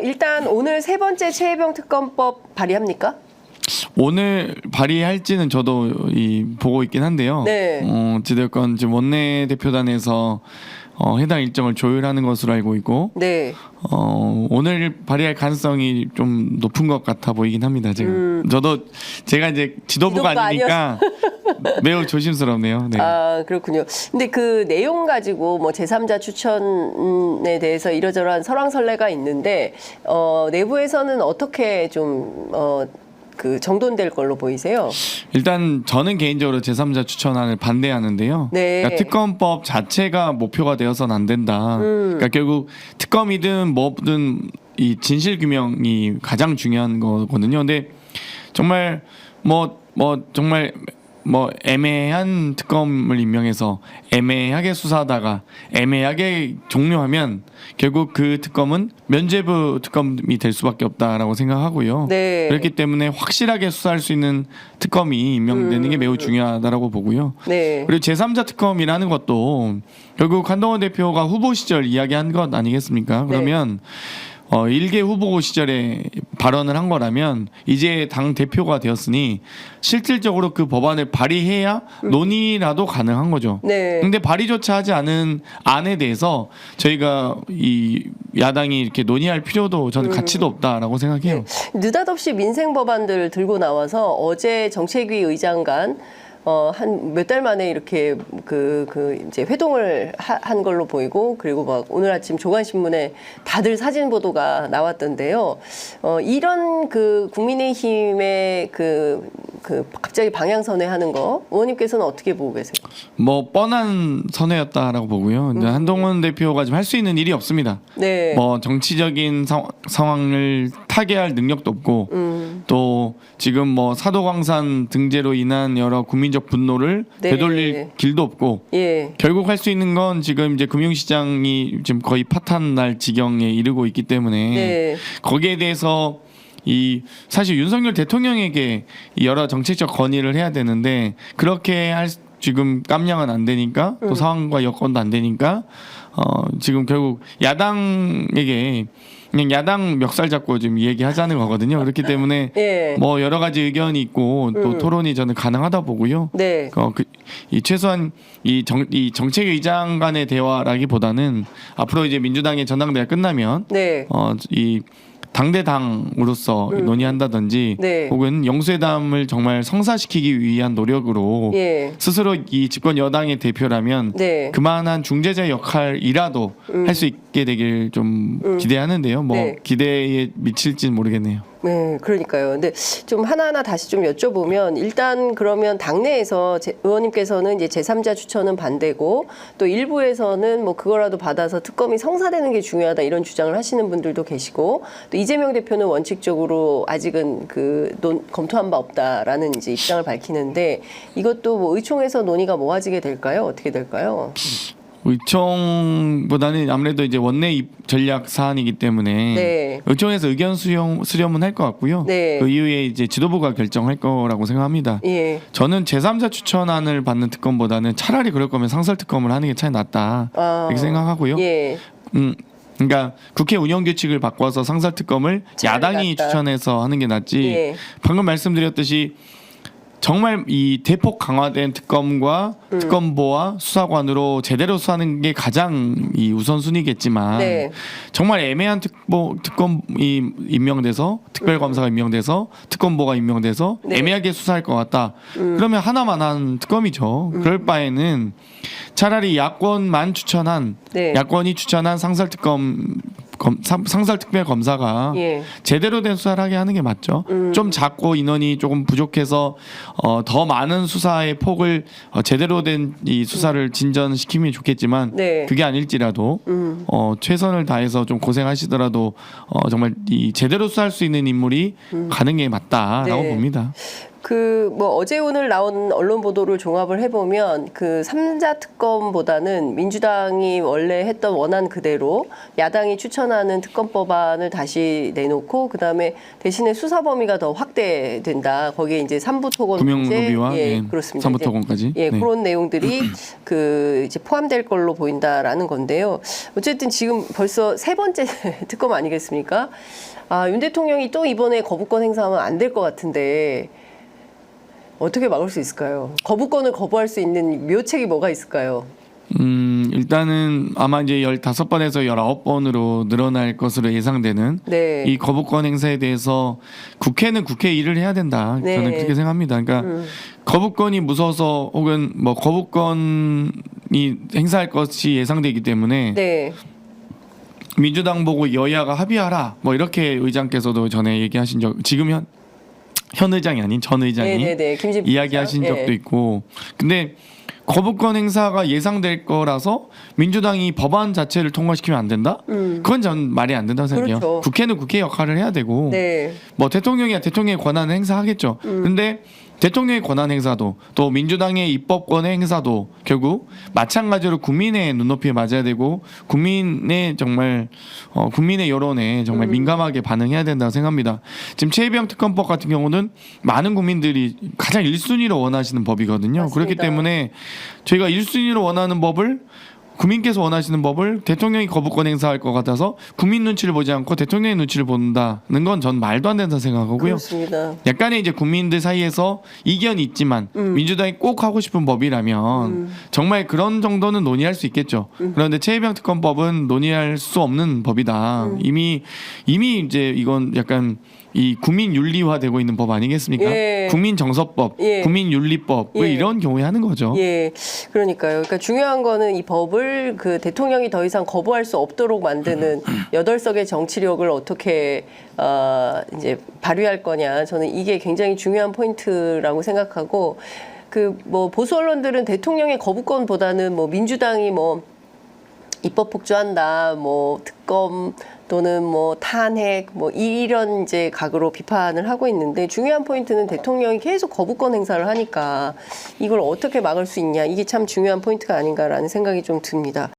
일단 오늘 세 번째 최혜병 특검법 발의합니까? 오늘 발의할지는 저도 보고 있긴 한데요. 네. 어찌됐건 지금 원내대표단에서 해당 일정을 조율하는 것으로 알고 있고, 네. 오늘 발의할 가능성이 좀 높은 것 같아 보이긴 합니다. 지금 저도 제가 이제 지도부가 아니니까 매우 조심스럽네요. 네. 아, 그렇군요. 근데 그 내용 가지고 뭐 제3자 추천에 대해서 이러저러한 설왕설래가 있는데 내부에서는 어떻게 좀 그 정돈될 걸로 보이세요? 일단 저는 개인적으로 제3자 추천안을 반대하는데요. 네. 그러니까 특검법 자체가 목표가 되어서는 안 된다. 그러니까 결국 특검이든 뭐든 이 진실 규명이 가장 중요한 거거든요. 근데 정말 정말 애매한 특검을 임명해서 애매하게 수사하다가 애매하게 종료하면 결국 그 특검은 면죄부 특검이 될 수밖에 없다라고 생각하고요. 네. 그렇기 때문에 확실하게 수사할 수 있는 특검이 임명되는 게 매우 중요하다라고 보고요. 네. 그리고 제3자 특검이라는 것도 결국 한동훈 대표가 후보 시절 이야기한 것 아니겠습니까? 그러면 일개 후보 시절에 발언을 한 거라면 이제 당 대표가 되었으니 실질적으로 그 법안을 발의해야 논의라도 가능한 거죠. 네. 근데 발의조차 하지 않은 안에 대해서 저희가 이 야당이 이렇게 논의할 필요도 저는 가치도 없다라고 생각해요. 네. 느닷없이 민생 법안들 들고 나와서 어제 정책위 의장간 한 몇 달 만에 이렇게 이제 회동을 한 걸로 보이고, 그리고 막 오늘 아침 조간신문에 다들 사진 보도가 나왔던데요. 이런 그 국민의힘의 갑자기 방향 선회하는 거 의원님께서는 어떻게 보고 계세요? 뭐 뻔한 선회였다라고 보고요. 이제 한동훈 대표가 지금 할 수 있는 일이 없습니다. 네. 뭐 정치적인 상황을 타개할 능력도 없고 또 지금 뭐 사도광산 등재로 인한 여러 국민적 분노를 네. 되돌릴 길도 없고, 예. 결국 할 수 있는 건 지금 이제 금융시장이 지금 거의 파탄날 지경에 이르고 있기 때문에 네. 거기에 대해서 사실 윤석열 대통령에게 여러 정책적 건의를 해야 되는데 그렇게 지금 깜냥은 안 되니까 또 상황과 여건도 안 되니까 지금 결국 야당에게 그냥 야당 멱살 잡고 지금 얘기하자는 거거든요. 그렇기 때문에 예. 뭐 여러 가지 의견이 있고 또 토론이 저는 가능하다 보고요. 네. 최소한 이 정책의장 간의 대화라기보다는 앞으로 이제 민주당의 전당대회가 끝나면 네. 이 당대당으로서 논의한다든지 네. 혹은 영수회담을 정말 성사시키기 위한 노력으로 예. 스스로 이 집권 여당의 대표라면 네. 그만한 중재자 역할이라도 할 수 있게 되길 좀 기대하는데요. 뭐 네. 기대에 미칠지는 모르겠네요. 네, 그러니까요. 근데 좀 하나하나 다시 좀 여쭤보면, 일단 그러면 당내에서 의원님께서는 이제 제3자 추천은 반대고, 또 일부에서는 뭐 그거라도 받아서 특검이 성사되는 게 중요하다 이런 주장을 하시는 분들도 계시고, 또 이재명 대표는 원칙적으로 아직은 검토한 바 없다라는 이제 입장을 밝히는데, 이것도 뭐 의총에서 논의가 모아지게 될까요? 어떻게 될까요? 의총보다는 아무래도 이제 원내 전략 사안이기 때문에 네. 의총에서 의견 수렴은 할 것 같고요. 네. 그 이후에 이제 지도부가 결정할 거라고 생각합니다. 예. 저는 제3자 추천안을 받는 특검보다는 차라리 그럴 거면 상설 특검을 하는 게 차라리 낫다 이렇게 생각하고요. 예. 그러니까 국회 운영 규칙을 바꿔서 상설 특검을 야당이 낫다. 추천해서 하는 게 낫지. 예. 방금 말씀드렸듯이 정말 이 대폭 강화된 특검과 특검보와 수사관으로 제대로 수사하는 게 가장 이 우선순위겠지만 네. 정말 애매한 특검이 임명돼서 특별검사가 임명돼서 특검보가 임명돼서 네. 애매하게 수사할 것 같다. 그러면 하나만 한 특검이죠. 그럴 바에는 차라리 야권만 추천한 네. 야권이 추천한 상설특별검사가 예. 제대로 된 수사를 하게 하는 게 맞죠. 좀 작고 인원이 조금 부족해서 더 많은 수사의 폭을 제대로 된 이 수사를 진전시키면 좋겠지만 네. 그게 아닐지라도 최선을 다해서 좀 고생하시더라도 정말 이 제대로 수사할 수 있는 인물이 가는 게 맞다라고 네. 봅니다. 그 뭐 어제 오늘 나온 언론 보도를 종합을 해보면 그 3자 특검보다는 민주당이 원래 했던 원안 그대로 야당이 추천하는 특검 법안을 다시 내놓고 그다음에 대신에 수사 범위가 더 확대된다. 거기에 이제 삼부 토건 금융로비와 예, 그렇습니다. 삼부 이제 토건까지. 예, 네. 그런 내용들이 그 이제 포함될 걸로 보인다라는 건데요. 어쨌든 지금 벌써 세 번째 특검 아니겠습니까? 아, 윤 대통령이 또 이번에 거부권 행사하면 안 될 것 같은데 어떻게 막을 수 있을까요? 거부권을 거부할 수 있는 묘책이 뭐가 있을까요? 일단은 아마 이제 15번에서 19번으로 늘어날 것으로 예상되는 네. 이 거부권 행사에 대해서 국회는 국회 일을 해야 된다. 네. 저는 그렇게 생각합니다. 그러니까 거부권이 무서워서 혹은 뭐 거부권이 행사할 것이 예상되기 때문에 네. 민주당 보고 여야가 합의하라 뭐 이렇게 의장께서도 전에 얘기하신 적 지금 현 의장이 아닌 전 의장이 네네네. 김진표 이야기하신 의장. 적도 예. 있고 근데 거부권 행사가 예상될 거라서 민주당이 법안 자체를 통과시키면 안 된다? 그건 전 말이 안 된다고 생각해요. 그렇죠. 국회는 국회 역할을 해야 되고 네. 뭐 대통령이야 대통령의 권한을 행사하겠죠. 근데 대통령의 권한 행사도 또 민주당의 입법권의 행사도 결국 마찬가지로 국민의 눈높이에 맞아야 되고 국민의 정말 국민의 여론에 정말 민감하게 반응해야 된다고 생각합니다. 지금 최혜병 특검법 같은 경우는 많은 국민들이 가장 1순위로 원하시는 법이거든요. 맞습니다. 그렇기 때문에 저희가 1순위로 원하는 법을 국민께서 원하시는 법을 대통령이 거부권 행사할 것 같아서 국민 눈치를 보지 않고 대통령의 눈치를 본다는 건 전 말도 안 된다 생각하고요. 그렇습니다. 약간의 이제 국민들 사이에서 이견이 있지만 민주당이 꼭 하고 싶은 법이라면 정말 그런 정도는 논의할 수 있겠죠. 그런데 최혜병 특검법은 논의할 수 없는 법이다. 이미 이제 이건 약간 이 국민 윤리화되고 있는 법 아니겠습니까? 예. 국민 정서법, 예. 국민 윤리법 왜 예. 이런 경우에 하는 거죠. 예, 그러니까요. 그러니까 중요한 거는 이 법을 그 대통령이 더 이상 거부할 수 없도록 만드는 8석의 정치력을 어떻게 이제 발휘할 거냐. 저는 이게 굉장히 중요한 포인트라고 생각하고 그 뭐 보수 언론들은 대통령의 거부권보다는 뭐 민주당이 뭐 입법 폭주한다, 뭐 특검 또는 뭐 탄핵, 뭐 이런 이제 각으로 비판을 하고 있는데 중요한 포인트는 대통령이 계속 거부권 행사를 하니까 이걸 어떻게 막을 수 있냐 이게 참 중요한 포인트가 아닌가라는 생각이 좀 듭니다.